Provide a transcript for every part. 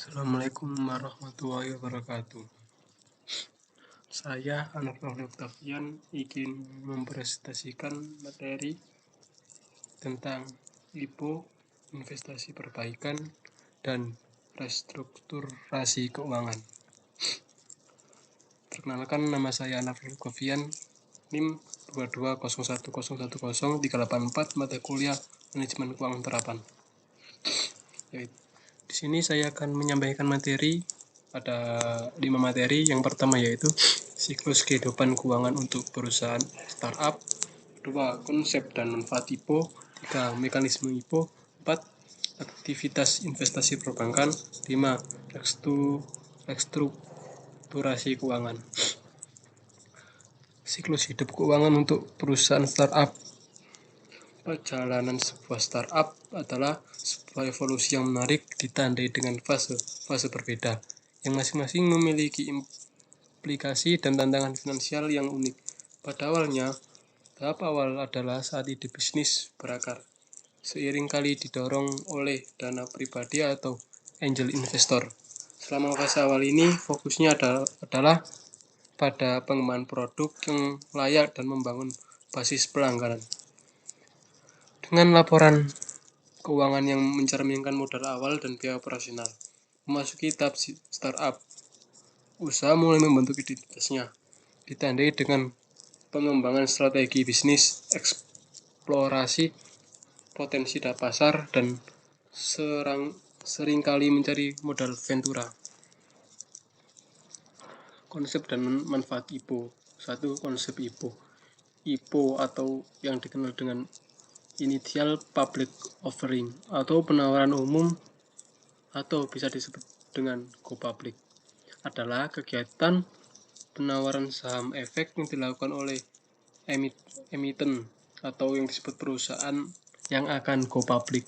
Assalamualaikum warahmatullahi wabarakatuh. Saya, Anak Nofri Octavian, ingin mempresentasikan materi tentang IPO, investasi perbaikan, dan restrukturasi keuangan. Perkenalkan, nama saya Anak Nofri Octavian, NIM 2201010384, mata kuliah Manajemen Keuangan Terapan. Di sini saya akan menyampaikan materi pada 5 materi. Yang pertama yaitu siklus kehidupan keuangan untuk perusahaan startup. 2. Konsep dan manfaat IPO. 3. Mekanisme IPO. 4. Aktivitas investasi perbankan. 5. Restrukturasi keuangan. Siklus hidup keuangan untuk perusahaan startup. Perjalanan sebuah startup adalah sebuah evolusi yang menarik, ditandai dengan fase berbeda, yang masing-masing memiliki implikasi dan tantangan finansial yang unik. Pada awalnya, tahap awal adalah saat ide bisnis berakar, seiring kali didorong oleh dana pribadi atau angel investor. Selama fase awal ini, fokusnya adalah pada pengembangan produk yang layak dan membangun basis pelanggan. Dengan laporan keuangan yang mencerminkan modal awal dan biaya operasional, memasuki tahap startup, usaha mulai membentuk identitasnya, ditandai dengan pengembangan strategi bisnis, eksplorasi potensi pasar, dan seringkali mencari modal ventura. Konsep dan manfaat IPO. 1. Konsep IPO. IPO atau yang dikenal dengan Initial Public Offering atau penawaran umum atau bisa disebut dengan go public adalah kegiatan penawaran saham efek yang dilakukan oleh emiten atau yang disebut perusahaan yang akan go public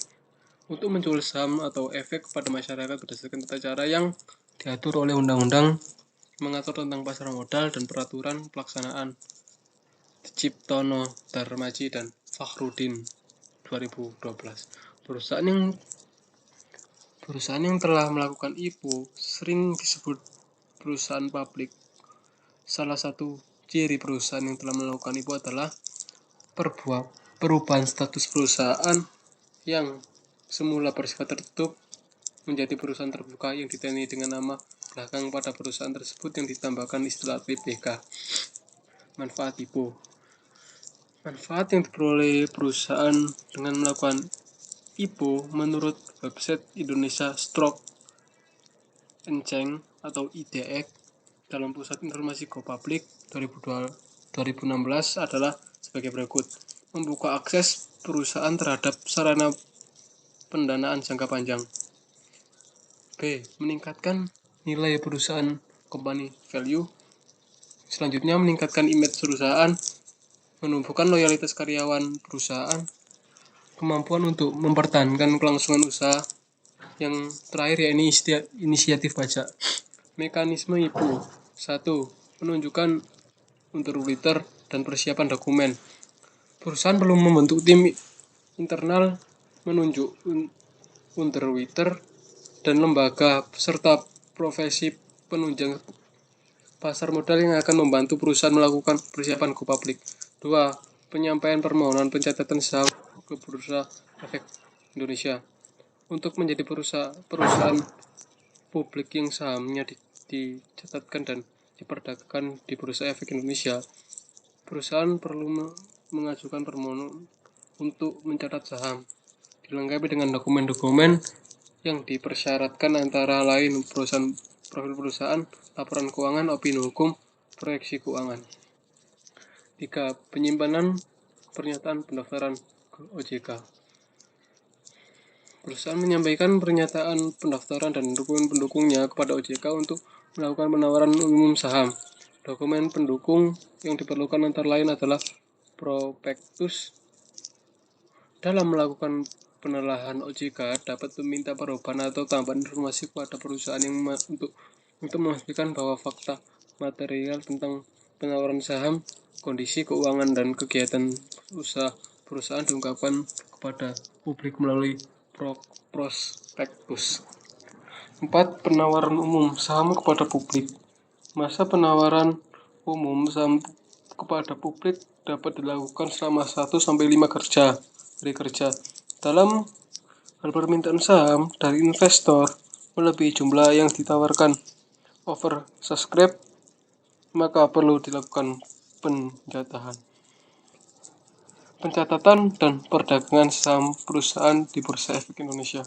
untuk menjual saham atau efek kepada masyarakat berdasarkan tata cara yang diatur oleh undang-undang mengatur tentang pasar modal dan peraturan pelaksanaan Ciptono Darmaji dan Fakhrudin 2012. Perusahaan yang telah melakukan IPO sering disebut perusahaan publik. Salah satu ciri perusahaan yang telah melakukan IPO adalah perubahan status perusahaan yang semula bersifat tertutup menjadi perusahaan terbuka yang ditandai dengan nama belakang pada perusahaan tersebut yang ditambahkan istilah TBK. Manfaat IPO. Manfaat yang diperoleh perusahaan dengan melakukan IPO menurut website Indonesia Stock Exchange atau IDX dalam Pusat Informasi Go Public 2016 adalah sebagai berikut. Membuka akses perusahaan terhadap sarana pendanaan jangka panjang. B. Meningkatkan nilai perusahaan company value. Selanjutnya, meningkatkan image perusahaan, menumbuhkan loyalitas karyawan perusahaan, kemampuan untuk mempertahankan kelangsungan usaha. Yang terakhir yaitu inisiatif pajak. Mekanisme IPO. 1. Penunjukan underwriter dan persiapan dokumen. Perusahaan perlu membentuk tim internal, menunjuk underwriter dan lembaga serta profesi penunjang pasar modal yang akan membantu perusahaan melakukan persiapan go public. 2. Penyampaian permohonan pencatatan saham ke Bursa Efek Indonesia untuk menjadi perusahaan publik yang sahamnya dicatatkan dan diperdagangkan di Bursa Efek Indonesia. Perusahaan perlu mengajukan permohonan untuk mencatat saham, dilengkapi dengan dokumen-dokumen yang dipersyaratkan antara lain profil perusahaan, laporan keuangan, opini hukum, proyeksi keuangan. 3. Penyimpanan pernyataan pendaftaran ke OJK. Perusahaan menyampaikan pernyataan pendaftaran dan dokumen pendukungnya kepada OJK untuk melakukan penawaran umum saham. Dokumen pendukung yang diperlukan antara lain adalah prospektus. Dalam melakukan penelahan, OJK dapat meminta perubahan atau tambahan informasi kepada perusahaan yang untuk memastikan bahwa fakta material tentang penawaran saham, kondisi keuangan dan kegiatan usaha perusahaan diungkapkan kepada publik melalui prospektus. 4. Penawaran umum saham kepada publik. Masa penawaran umum saham kepada publik dapat dilakukan selama 1-5 hari kerja. Dalam hal permintaan saham dari investor melebihi jumlah yang ditawarkan oversubscribe, maka perlu dilakukan pencatatan dan perdagangan saham perusahaan di Bursa Efek Indonesia.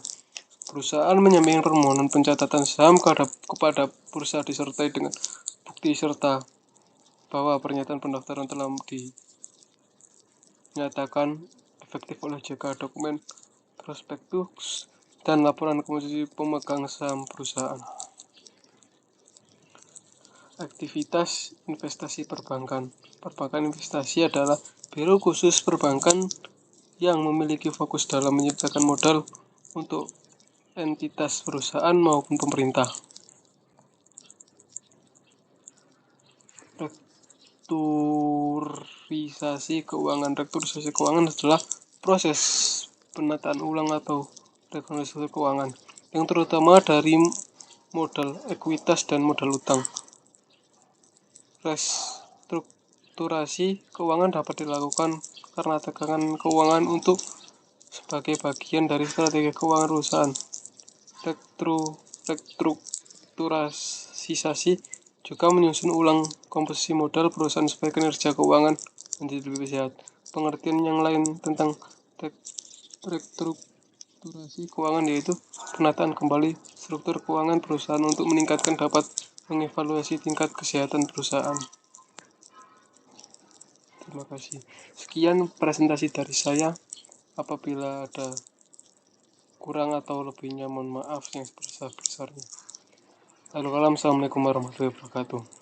Perusahaan menyampaikan permohonan pencatatan saham kepada bursa disertai dengan bukti serta bahwa pernyataan pendaftaran telah dinyatakan efektif oleh JK, dokumen prospektus, dan laporan komposisi pemegang saham perusahaan. Aktivitas investasi perbankan. Perbankan investasi adalah biro khusus perbankan yang memiliki fokus dalam menyediakan modal untuk entitas perusahaan maupun pemerintah. Rekturisasi keuangan. Rekturisasi keuangan adalah proses penataan ulang atau restrukturisasi keuangan yang terutama dari modal ekuitas dan modal utang. Restrukturasi keuangan dapat dilakukan karena tegangan keuangan untuk sebagai bagian dari strategi keuangan perusahaan. Restrukturasi juga menyusun ulang komposisi modal perusahaan supaya kinerja keuangan menjadi lebih sehat. Pengertian yang lain tentang restrukturasi keuangan yaitu penataan kembali struktur keuangan perusahaan untuk meningkatkan dapat mengevaluasi tingkat kesehatan perusahaan. Terima kasih. Sekian presentasi dari saya. Apabila ada kurang atau lebihnya mohon maaf yang sebesar-besarnya. Assalamualaikum warahmatullahi wabarakatuh.